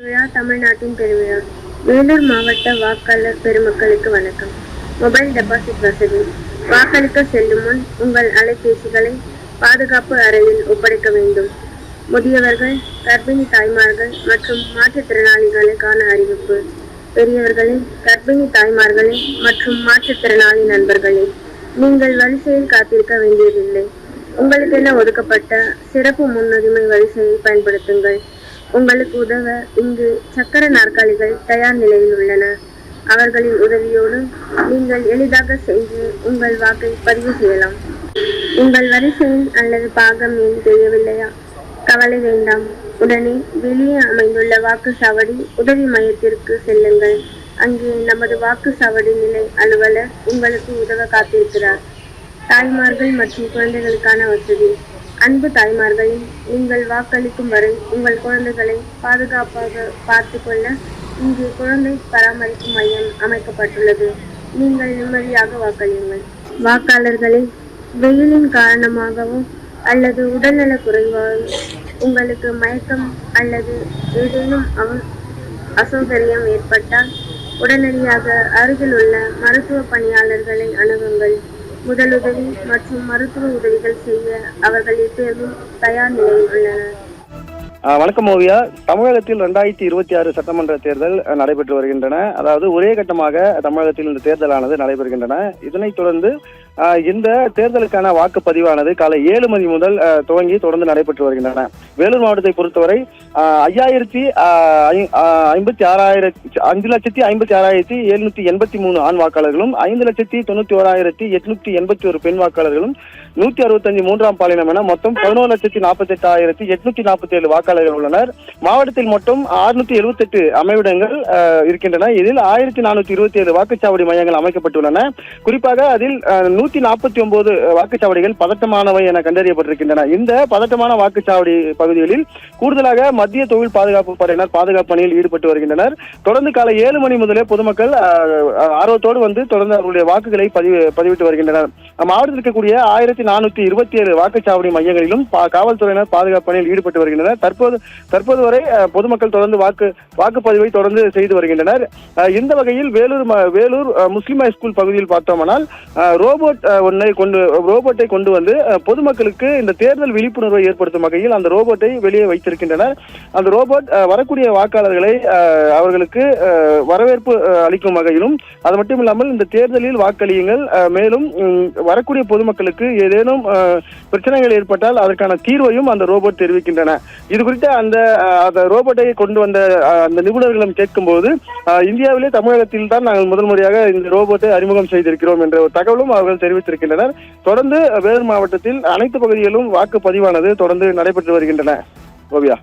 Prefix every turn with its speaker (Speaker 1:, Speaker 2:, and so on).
Speaker 1: விழா தமிழ்நாட்டின் பெருவிழா. வேலூர் மாவட்ட வாக்காளர் பெருமக்களுக்கு வணக்கம். மொபைல் டெபாசிட் வசதி. வாக்களிக்க செல்லும் முன் உங்கள் அலைபேசிகளை பாதுகாப்பு அறையில் ஒப்படைக்க வேண்டும். முதியவர்கள், கர்ப்பிணி தாய்மார்கள் மற்றும் மாற்றுத்திறனாளிகளுக்கான அறிவிப்பு. பெரியவர்களே, கர்ப்பிணி தாய்மார்களே மற்றும் மாற்றுத்திறனாளி நண்பர்களே, நீங்கள் வரிசையில் காத்திருக்க வேண்டியதில்லை. உங்களுக்கென ஒதுக்கப்பட்ட சிறப்பு முன்னுரிமை வரிசையை பயன்படுத்துங்கள். உங்களுக்கு உதவ இங்கு சக்கர நாற்காலிகள் தயார் நிலையில் உள்ளன. அவர்களின் உதவியோடு நீங்கள் எளிதாக சென்று உங்கள் வாக்கை பதிவு செய்யலாம். உங்கள் வரிசையின் அல்லது பாகம் எண் தெரியவில்லையா? கவலை வேண்டாம். உடனே வெளியே அமைந்துள்ள வாக்குச்சாவடி உதவி மையத்திற்கு செல்லுங்கள். அங்கே நமது வாக்குச்சாவடி நிலை அலுவலர் உங்களுக்கு உதவ காத்திருக்கிறார். தாய்மார்கள் மற்றும் குழந்தைகளுக்கான வசதி. அன்பு தாய்மார்களே, நீங்கள் வாக்களிக்கும் வரை உங்கள் குழந்தைகளை பாதுகாப்பாக பார்த்து கொள்ள இங்கே குழந்தை பராமரிப்பு மையம் அமைக்கப்பட்டுள்ளது. நீங்கள் நிம்மதியாக வாக்களியுங்கள். வாக்காளர்களே, வெயிலின் காரணமாகவோ அல்லது உடல்நல குறைவாக உங்களுக்கு மயக்கம் அல்லது ஏதேனும் அசௌகரியம் ஏற்பட்டால் உடனடியாக அருகில் உள்ள மருத்துவ பணியாளர்களை அணுகுங்கள். முதலுதவி மற்றும் மருத்துவ உதவிகள் செய்ய அவர்கள் எப்போதும் தயார் நிலையில் உள்ளனர்.
Speaker 2: வணக்கம் ஓவியா. தமிழகத்தில் 2026 சட்டமன்ற தேர்தல் நடைபெற்று வருகின்றன. அதாவது ஒரே கட்டமாக தமிழகத்தில் இந்த தேர்தலானது நடைபெறுகின்றன. இதனைத் தொடர்ந்து இந்த தேர்தலுக்கான வாக்குப்பதிவானது காலை 7 மணி முதல் துவங்கி தொடர்ந்து நடைபெற்று வருகின்றன. வேலூர் மாவட்டத்தை பொறுத்தவரை 5,56,783 ஆண் வாக்காளர்களும் 5,91,881 பெண் வாக்காளர்களும் 165 மூன்றாம் பாலினம் என மொத்தம் 11,48,847 வாக்காளர்கள் உள்ளனர். மாவட்டத்தில் மொத்தம் 678 அமைவிடங்கள் இருக்கின்றன. இதில் 1,427 வாக்குச்சாவடி மையங்கள் அமைக்கப்பட்டுள்ளன. குறிப்பாக அதில் 149 வாக்குச்சாவடிகள் பதட்டமானவை என கண்டறியப்பட்டிருக்கின்றன. இந்த பதட்டமான வாக்குச்சாவடி பகுதிகளில் கூடுதலாக மத்திய தொழில் பாதுகாப்பு படையினர் பாதுகாப்பு பணியில் ஈடுபட்டு வருகின்றனர். தொடர்ந்து காலை 7 மணி முதலே பொதுமக்கள் ஆர்வத்தோடு வந்து தொடர்ந்து அவர்களுடைய வாக்குகளை பதிவிட்டு வருகின்றனர். மாவட்டத்தில் இருக்கக்கூடிய 1,427 வாக்குச்சாவடி மையங்களிலும் காவல்துறையினர் பாதுகாப்பு பணியில் ஈடுபட்டு வருகின்றனர். தற்போது வரை பொதுமக்கள் தொடர்ந்து வாக்குப்பதிவை தொடர்ந்து செய்து வருகின்றனர். இந்த வகையில் வேலூர் முஸ்லிம் ஹைஸ்கூல் பகுதியில் பார்த்தோம்னால் ரோபோட்டை கொண்டு வந்து பொதுமக்களுக்கு இந்த தேர்தல் விழிப்புணர்வை ஏற்படுத்தும் வகையில் அந்த ரோபோட்டை வெளியே வைத்திருக்கின்றனர். அந்த ரோபோட் வரக்கூடிய வாக்காளர்களை அவர்களுக்கு வரவேற்பு அளிக்கும் வகையிலும், அது மட்டும் இல்லாமல் இந்த தேர்தலில் வாக்களியுங்கள், மேலும் வரக்கூடிய பொதுமக்களுக்கு ஏதேனும் பிரச்சனைகள் ஏற்பட்டால் அதற்கான தீர்வையும் அந்த ரோபோட் தெரிவிக்கின்றன. இது குறித்த அந்த ரோபோட்டை கொண்டு வந்த அந்த நிபுணர்களிடம் கேட்கும்போது இந்தியாவிலே தமிழகத்தில் தான் நாங்கள் முதல் முறையாக இந்த ரோபோட்டை அறிமுகம் செய்திருக்கிறோம் என்ற ஒரு தகவலும் அவர்கள் தெரிவித்திருக்கின்றனர். தொடர்ந்து வேலூர் மாவட்டத்தில் அனைத்து பகுதிகளிலும் வாக்குப்பதிவானது தொடர்ந்து நடைபெற்று வருகின்றன. ஓவியா.